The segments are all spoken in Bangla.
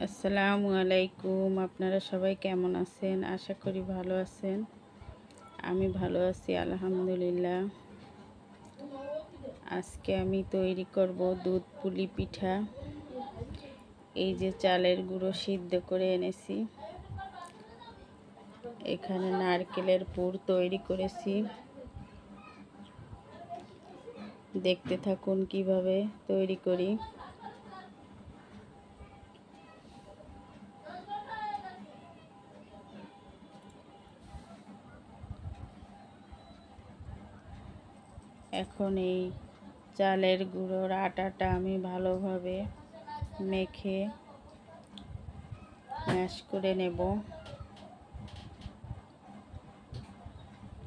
আসসালামু আলাইকুম। আপনারা সবাই কেমন আছেন? আশা করি ভালো আছেন। আমি ভালো আছি আলহামদুলিল্লাহ। আজকে আমি তৈরি করব দুধ পুলি পিঠা। এই যে চালের গুঁড়ো সিদ্ধ করে এনেছি, এখানে নারকেলের পুর তৈরি করেছি। দেখতে থাকুন কিভাবে তৈরি করি। এখন এই চালের গুঁড়োর আটাটা আমি ভালোভাবে মেখে ম্যাশ করে নেব।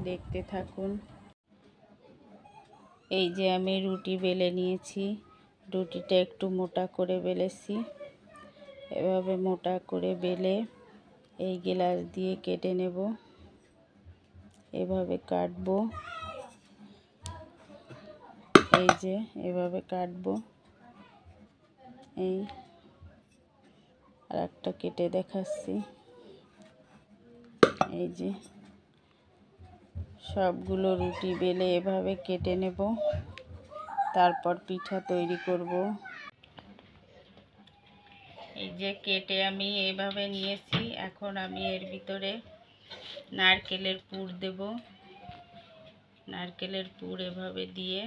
দেখতে থাকুন। এই যে আমি রুটি বেলে নিয়েছি, রুটিটা একটু মোটা করে বেলেছি। এভাবে মোটা করে বেলে এই গ্লাস দিয়ে কেটে নেব। এভাবে কাটবো, এই যে এভাবে কাটবো। এই আর একটা কেটে দেখাচ্ছি। এই যে সবগুলো রুটি বেলে এভাবে কেটে নেব, তারপর পিঠা তৈরি করব। এই যে কেটে আমি এভাবে নিয়েছি। এখন আমি এর ভিতরে নারকেলের পুর দেব। নারকেলের পুর এভাবে দিয়ে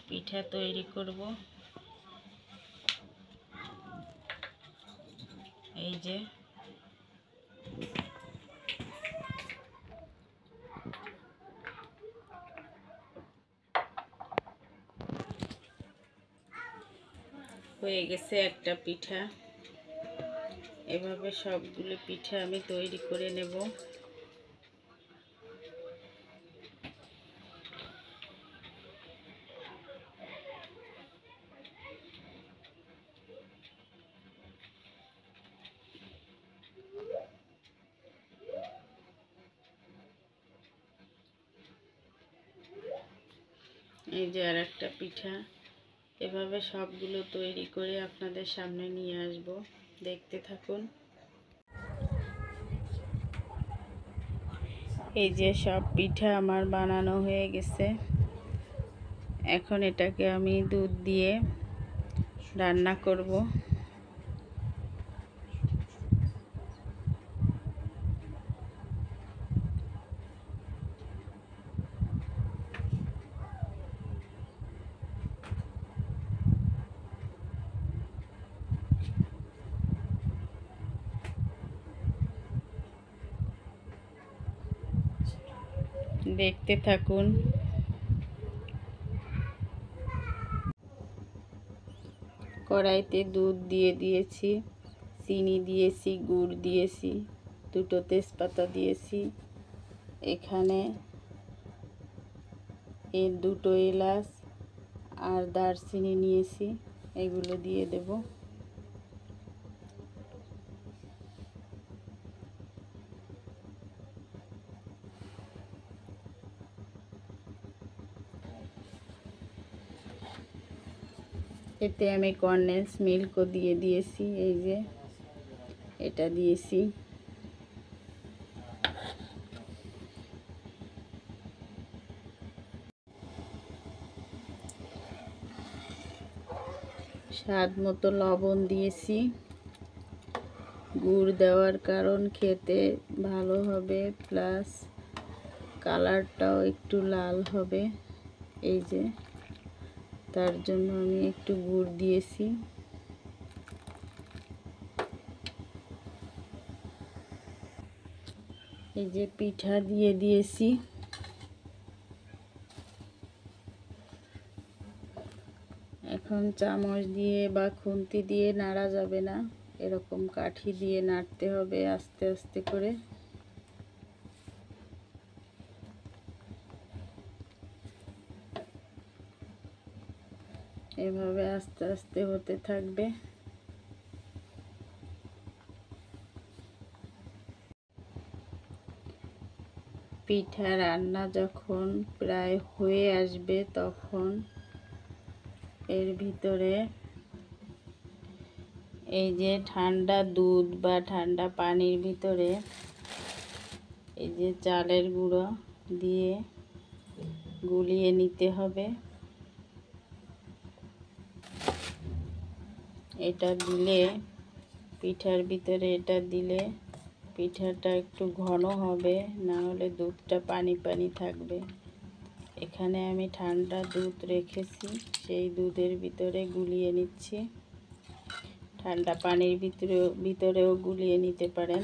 পিঠা তৈরি করব। এই যে হয়ে গেছে একটা পিঠা। এভাবে সবগুলো পিঠা আমি তৈরি করে নেব। এই যে আর একটা পিঠা। এভাবে সবগুলো তৈরি করে আপনাদের সামনে নিয়ে আসব। দেখতে থাকুন। এই যে সব পিঠা আমার বানানো হয়ে গেছে। এখন এটাকে আমি দুধ দিয়ে রান্না করব। দেখতে থাকুন। কড়াইতে দুধ দিয়ে দিয়েছি, চিনি দিয়েছি, গুড় দিয়েছি, দুটো তেজপাতা দিয়েছি। এখানে এর দুটো এলাচ আর দারচিনি নিয়েছি, এগুলো দিয়ে দেব। এতে আমি কনডেন্স মিল্কও দিয়ে দিয়েছি। এই যে এটা দিয়েছি। স্বাদ মতো লবণ দিয়েছি। গুড় দেওয়ার কারণ খেতে ভালো হবে, প্লাস কালারটাও একটু লাল হবে। এই যে তার জন্য আমি একটু গুড় দিয়েছি। এই যে পিঠা দিয়ে দিয়েছি। এখন চামচ দিয়ে বা খুন্তি দিয়ে নাড়া যাবে না, এরকম কাঠি দিয়ে নাড়তে হবে আস্তে আস্তে করে। এভাবে আস্তে আস্তে হতে থাকবে। পিঠা রান্না যখন প্রায় হয়ে আসবে, তখন এর ভিতরে এই যে ঠান্ডা দুধ বা ঠান্ডা পানির ভিতরে এই যে চালের গুঁড়ো দিয়ে গুলিয়ে নিতে হবে। এটা দিলে পিঠার ভিতরে এটা দিলে পিঠাটা একটু ঘন হবে, না হলে দুধটা পানি পানি থাকবে। এখানে আমি ঠান্ডা দুধ রেখেছি, সেই দুধের ভিতরে গুলিয়ে নিচ্ছি। ঠান্ডা পানির ভিতরেও গুলিয়ে নিতে পারেন।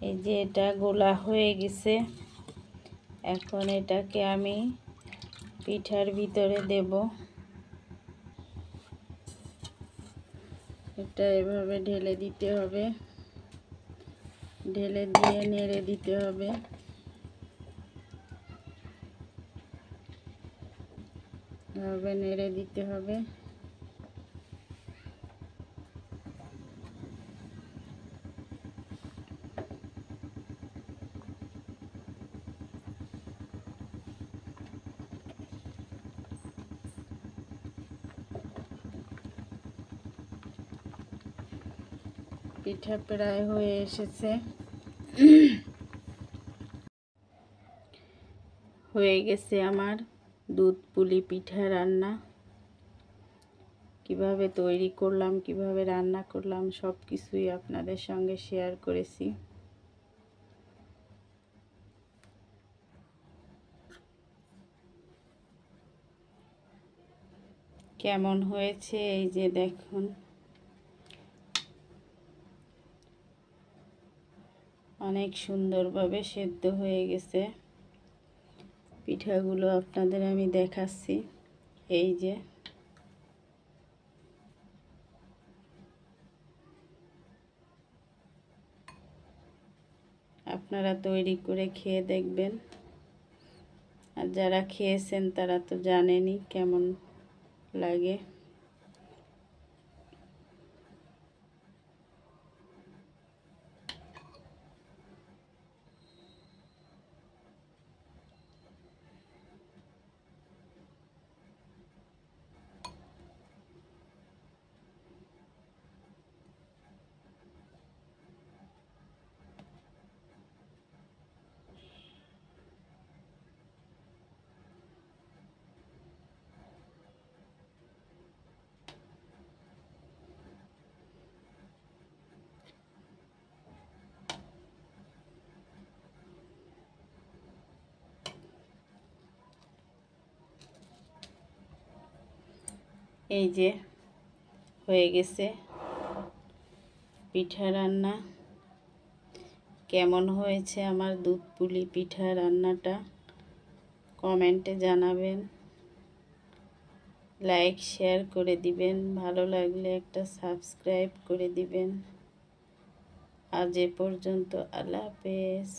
এই যে এটা গোলা হয়ে গেছে, এখন এটাকে আমি পিঠার ভিতরে দেব। এটা এভাবে ঢেলে দিতে হবে, ঢেলে দিয়ে নেড়ে দিতে হবে। এভাবে নেড়ে দিতে হবে। পিঠা প্রায় হয়ে এসেছে, হয়ে গেছে আমার দুধ পুলি পিঠা রান্না। কিভাবে তৈরি করলাম, কিভাবে রান্না করলাম, সব কিছুই আপনাদের সঙ্গে শেয়ার করেছি। কেমন হয়েছে এই যে দেখুন, অনেক সুন্দরভাবে সেদ্ধ হয়ে গেছে। পিঠাগুলো আপনাদের আমি দেখাচ্ছি। এই যে আপনারা তৈরি করে খেয়ে দেখবেন, আর যারা খেয়েছেন তারা তো জানেনই কেমন লাগে। এই যে হয়ে গেছে পিঠা রান্না। কেমন হয়েছে আমার দুধ পুলি পিঠা রান্নাটা কমেন্টে জানাবেন, লাইক শেয়ার করে দিবেন, ভালো লাগলে একটা সাবস্ক্রাইব করে দিবেন। আজ এ পর্যন্ত, আল্লাহ হাফেজ।